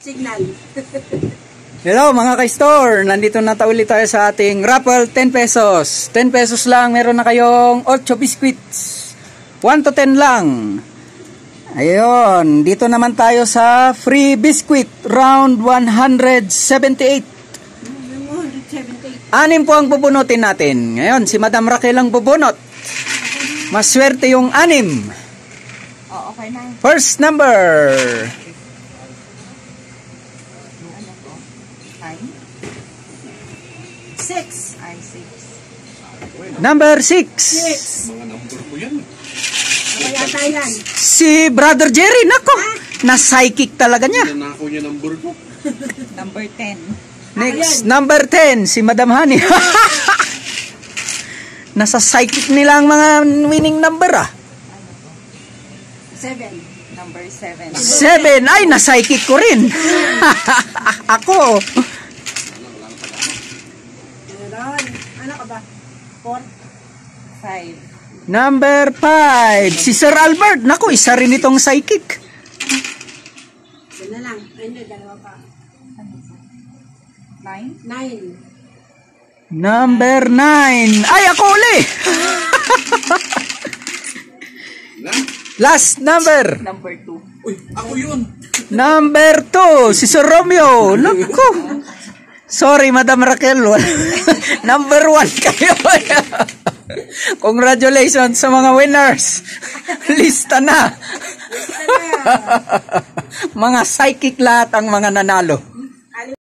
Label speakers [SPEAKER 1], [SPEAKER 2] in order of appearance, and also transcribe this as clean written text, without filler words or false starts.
[SPEAKER 1] Signal.
[SPEAKER 2] Hello mga ka-store, nandito na ulit tayo sa ating raffle 10 pesos. 10 pesos lang, meron na kayong 8 biscuits. 1 to 10 lang. Ayun, dito naman tayo sa free biscuit round 178. 6 po ang bubunutin natin. Ngayon, si Madam Raquel ang bubunot. Maswerte yung 6.
[SPEAKER 1] Oh, okay na.
[SPEAKER 2] First number.
[SPEAKER 1] Six. Ay, 6.
[SPEAKER 2] Number 6.
[SPEAKER 3] Mga number ko yan.
[SPEAKER 1] Kaya tayo.
[SPEAKER 2] Si Brother Jerry, nako. Na-psychic talaga niya.
[SPEAKER 3] Yan ako yung number ko.
[SPEAKER 1] Number 10.
[SPEAKER 2] Next, number 10, si Madam Honey. Nasa psychic nila ang mga winning number ah.
[SPEAKER 1] 7. Number 7.
[SPEAKER 2] 7, ay na-psychic ko rin. Ako.
[SPEAKER 1] Ano ka ba? 4? 5.
[SPEAKER 2] Number 5, si Sir Albert. Naku, isa rin itong psychic.
[SPEAKER 1] Isa na lang. Ay, hindi, dalawa pa. 9? 9.
[SPEAKER 2] Number 9. Ay, ako uli. Last number.
[SPEAKER 1] Number 2.
[SPEAKER 3] Uy, ako yun.
[SPEAKER 2] Number 2, si Sir Romeo. Naku. Sorry, Madam Raquel. Number 1 kayo. Congratulations sa mga winners. Lista na. Mga psychic lahat ang mga nanalo.